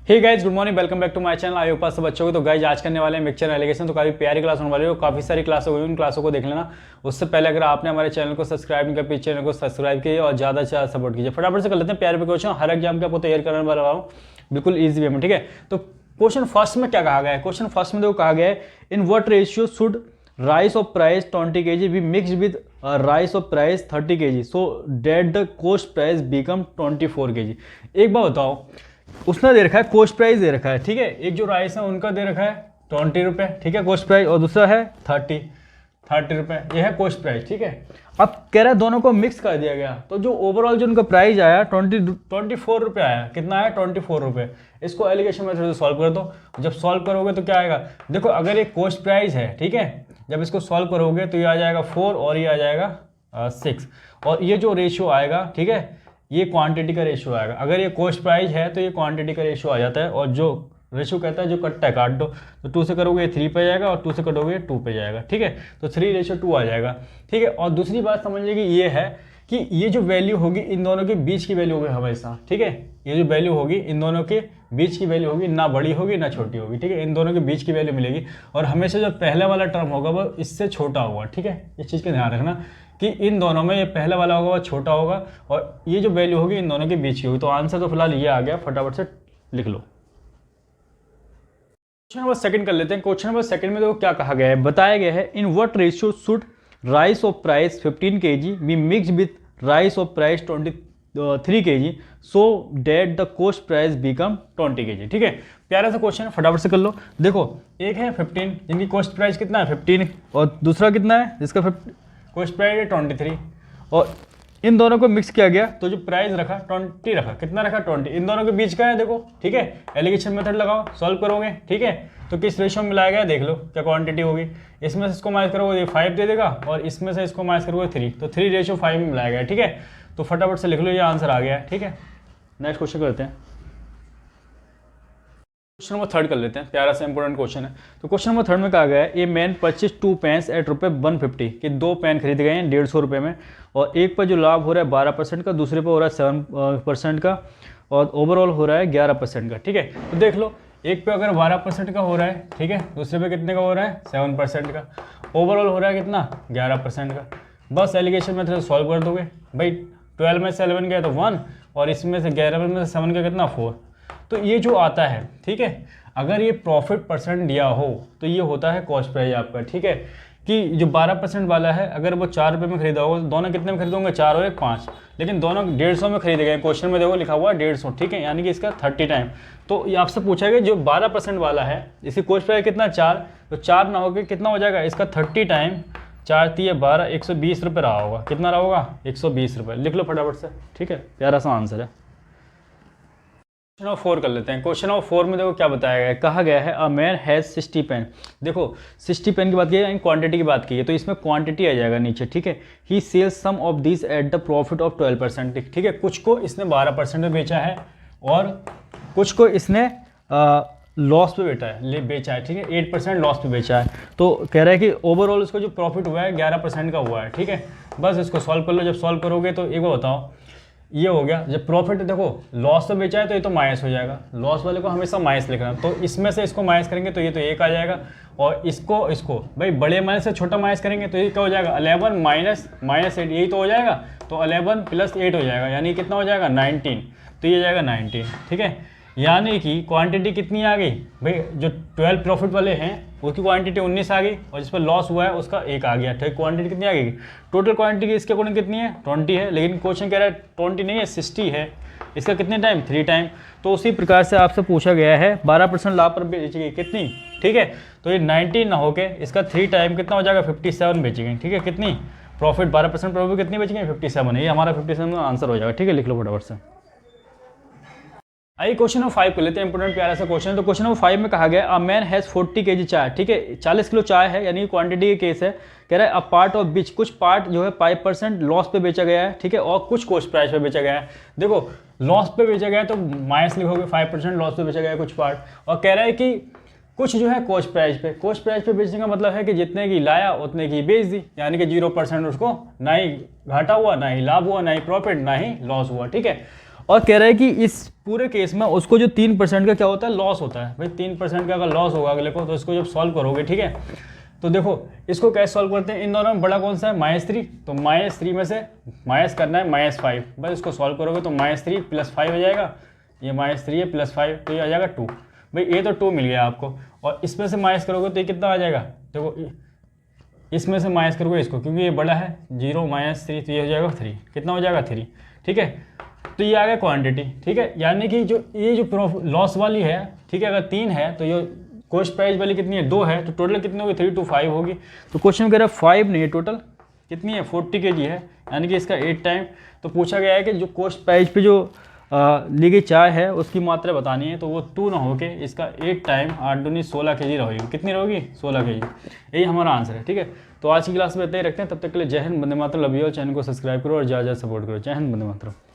Hey guys, good morning, welcome back to my channel. I hope सब अच्छे हो। तो गाइस आज करने वाले हैं मिक्सचर एलिगेशन। तो काफ़ी प्यारी क्लास होने वाली है, काफ़ी सारी क्लास हो गई, उन क्लासों को देख लेना। उससे पहले अगर आपने हमारे चैनल को सब्सक्राइब नहीं किया, प्लीज चैनल को सब्सक्राइब कीजिए और ज़्यादा से ज़्यादा सपोर्ट कीजिए। फटाफट से कर लेते हैं प्यारे पे क्वेश्चन। हर एग्जाम के आपको तैयार करने वाला हूँ बिल्कुल ईजी वे में, ठीक है। तो क्वेश्चन फर्स्ट में क्या कहा गया है? क्वेश्चन फर्स्ट में देखो कहा गया है, in what ratio should rice of price 20 kg be mix with rice of price 30 kg so that the cost price become 24 kg। एक बार बताओ, उसने दे रखा है कोस्ट प्राइस दे रखा है, ठीक है। एक जो राइस है उनका दे रखा है 20 रुपये, ठीक है, कोस्ट प्राइस, और दूसरा है 30 रुपये, ये है कोस्ट प्राइस, ठीक है। अब कह रहा है दोनों को मिक्स कर दिया गया, तो जो ओवरऑल जो उनका प्राइस आया 24 रुपये आया। कितना आया? 24 रुपये। इसको एलिगेशन मेथड से सॉल्व कर दो। जब सॉल्व करोगे तो क्या आएगा? देखो, अगर ये कोस्ट प्राइस है, ठीक है, जब इसको सॉल्व करोगे तो ये आ जाएगा 4 और ये आ जाएगा 6, और ये जो रेशियो आएगा, ठीक है, ये क्वांटिटी का रेशियो आएगा। अगर ये कॉस्ट प्राइस है तो ये क्वांटिटी का रेशियो आ जाता है, और जो रेशियो कहता है जो कटता है काट दो। तो 2 से करोगे 3 पे जाएगा और 2 से कटोगे 2 पे जाएगा, ठीक है। तो 3:2 आ जाएगा, ठीक है। और दूसरी बात समझिए कि ये है कि ये जो वैल्यू होगी इन दोनों के बीच की वैल्यू होगी हमेशा, ठीक है। ये जो वैल्यू होगी इन दोनों के बीच की वैल्यू होगी, ना बड़ी होगी ना छोटी होगी, ठीक है। इन दोनों के बीच की वैल्यू मिलेगी, और हमेशा जो पहले वाला टर्म होगा वो इससे छोटा होगा, ठीक है। इस चीज़ का ध्यान रखना कि इन दोनों में ये पहला वाला होगा वो छोटा होगा, और ये जो वैल्यू होगी इन दोनों के बीच की होगी। तो आंसर तो फिलहाल ये आ गया, फटाफट से लिख लो। क्वेश्चन नंबर सेकंड कर लेते हैं। क्वेश्चन नंबर सेकंड में देखो क्या कहा गया है, बताया गया है, in what ratio should rice of price 15 kg be mix with rice of price 23 kg so that the cost price become 20 kg, ठीक है। प्यारा सा क्वेश्चन है, फटाफट से कर लो। देखो, एक है 15 जिनकी कोस्ट प्राइस कितना है 15, और दूसरा कितना है जिसका कोस्ट प्राइस है 23, और इन दोनों को मिक्स किया गया तो जो प्राइस रखा 20 रखा। कितना रखा? 20। इन दोनों के बीच का है, देखो, ठीक है। एलिगेशन मेथड लगाओ, सॉल्व करोगे, ठीक है। तो किस रेशियो में मिलाया गया देख लो, क्या क्वांटिटी होगी। इसमें से इसको माइनस करोगे 5 दे देगा, और इसमें से इसको माइनस करोगे 3, तो 3:5 में मिलाया गया, ठीक है। तो फटाफट से लिख लो, ये आंसर आ गया है, ठीक है। नेक्स्ट क्वेश्चन करते हैं। क्वेश्चन नंबर थर्ड कर लेते हैं, प्यारा सा इंपॉर्टेंट क्वेश्चन है। तो क्वेश्चन नंबर थर्ड में कहा गया है, a man purchase 2 pens at ₹150 कि 2 पेन खरीदे गए हैं 150 रुपये में, और एक पर जो लाभ हो रहा है 12% का, दूसरे पर हो रहा है 7% का, और ओवरऑल हो रहा है 11% का, ठीक है। तो देख लो, एक पे अगर 12% का हो रहा है, ठीक है, दूसरे पे कितने का हो रहा है 7% का, ओवरऑल हो रहा है कितना 11% का। बस एलिगेशन मेथड से सॉल्व कर दोगे भाई। 12 में से 11 गया तो 1, और इसमें से 11 में से 7 का कितना 4। तो ये जो आता है, ठीक है, अगर ये प्रॉफिट परसेंट दिया हो तो ये होता है कॉस्ट प्राइस आपका, ठीक है। कि जो 12% वाला है, अगर वो 4 रुपये में खरीदा होगा तो दोनों कितने में खरीदोगे? 4 और 1 5, लेकिन दोनों 150 में खरीदे गए। क्वेश्चन में देखो लिखा हुआ 150, ठीक है, यानी कि इसका 30 टाइम। तो ये आपसे पूछा गया जो 12% वाला है, इसकी कॉस्ट प्राइस कितना 4, तो 4 ना होकर कितना हो जाएगा इसका 30 टाइम, 4 3 12, 120 रुपये रहा होगा। कितना रहा होगा? 120 रुपये। लिख लो फटाफट से, ठीक है, प्यारा सा आंसर है। क्वेश्चन नंबर 4 कर लेते हैं। क्वेश्चन नंबर 4 में देखो क्या बताया गया है, कहा गया है, अ मैन हैज़ 60 पेन। देखो 60 पेन की बात की है, क्वांटिटी की बात की है, तो इसमें क्वांटिटी आ जाएगा नीचे, ठीक है। He sells sum of this at the profit of 12%, ठीक है। कुछ को इसने 12% में बेचा है, और कुछ को इसने लॉस पे बेचा है, ठीक है, 8% लॉस पे बेचा है। तो कह रहा है कि ओवरऑल इसको जो प्रॉफिट हुआ है 11% का हुआ है, ठीक है। बस इसको सॉल्व कर लो। जब सॉल्व करोगे तो एक बार बताओ, ये हो गया। जब प्रॉफिट देखो लॉस तो बेचा है तो ये तो माइनस हो जाएगा, लॉस वाले को हमेशा माइनस लिखना। तो इसमें से इसको माइनस करेंगे तो ये तो 1 आ जाएगा, और इसको भाई बड़े माइनस से छोटा माइनस करेंगे तो ये क्या हो जाएगा 11 माइनस -8, यही तो हो जाएगा। तो 11 + 8 हो जाएगा, यानी कितना हो जाएगा 19, तो ये जाएगा 19, ठीक है। यानी कि क्वांटिटी कितनी आ गई भाई, जो 12 प्रॉफिट वाले हैं उसकी क्वांटिटी 19 आ गई, और जिस पर लॉस हुआ है उसका 1 आ गया, ठीक। क्वांटिटी कितनी आ गई? टोटल क्वांटिटी इसके अकॉर्डिंग कितनी है 20 है, लेकिन क्वेश्चन कह रहा है 20 नहीं है 60 है। इसका कितने टाइम 3 टाइम। तो उसी प्रकार से आपसे पूछा गया है 12% लाभ पर बेची गई कितनी, ठीक है। तो ये 19 ना होके इसका 3 टाइम कितना हो जाएगा 57 बेची गई, ठीक है। कितनी प्रॉफिट 12% प्रॉफिट कितनी बेची गई 57 है, ये हमारा 57 का आंसर हो जाएगा, ठीक है। लिख लो फटाफट से। आइए क्वेश्चन नंबर 5 कर लेते हैं, इंपोर्टेंट प्यारा सा क्वेश्चन है। तो क्वेश्चन नंबर 5 में कहा गया, अ मैन हैज़ 40 kg चाय, ठीक है, 40 किलो चाय है, यानी क्वांटिटी के केस है। कह रहा है अ पार्ट ऑफ बिच, कुछ पार्ट जो है 5% लॉस पे बेचा गया है, ठीक है, और कुछ कॉस्ट प्राइस पे बेचा गया है। देखो लॉस पे बेचा गया है तो माइनस लिखोगे, 5% लॉस पे बेचा गया है कुछ पार्ट, और कह रहा है कि कुछ जो है कॉस्ट प्राइस पे बेचने का मतलब है कि जितने की लाया उतने की बेच दी, यानी कि 0% उसको ना ही घाटा हुआ, ना ही लाभ हुआ, ना ही प्रॉफिट, ना ही लॉस हुआ, ठीक है। और कह रहा है कि इस पूरे केस में उसको जो 3% का क्या होता है, लॉस होता है। भाई 3% का अगर लॉस होगा अगले को, तो इसको जब सॉल्व करोगे, ठीक है, तो देखो इसको कैसे सॉल्व करते हैं, इन दोनों में बड़ा कौन सा है, -3, तो -3 में से माइनस करना है -5, बस इसको सॉल्व करोगे तो -3 + 5 हो जाएगा, ये -3 है +5 तो ये आ जाएगा 2। भाई ये तो 2 मिल गया आपको, और इसमें से माइनस करोगे तो ये कितना आ जाएगा, देखो इसमें से माइनस करोगे इसको, क्योंकि ये बड़ा है 0 - 3 तो ये हो जाएगा 3, कितना हो जाएगा 3, ठीक है। तो ये आ गया क्वांटिटी, ठीक है, यानी कि जो ये जो लॉस वाली है, ठीक है, अगर 3 है तो ये कॉस्ट प्राइस वाली कितनी है, 2 है, तो टोटल कितनी होगी, 3 to 5 होगी। तो क्वेश्चन कह रहा है 5 नहीं है, टोटल कितनी है, 40 kg है, यानी कि इसका 8 टाइम। तो पूछा गया है कि जो कॉस्ट प्राइस पे जो ली गई चाय है उसकी मात्रा बतानी है, तो वो 2 ना होके इसका 8 टाइम 8 दूनी 16 kg रहेगी, कितनी रहेगी, 16 kg, यही हमारा आंसर है, ठीक है। तो आज की क्लास में इतना ही रखते हैं, तब तक के लिए जय Hind, Vande Mataram, love you all. Channel को सब्सक्राइब करो और ज़्यादा सपोर्ट करो। जय हिंद, वंदे मातरम।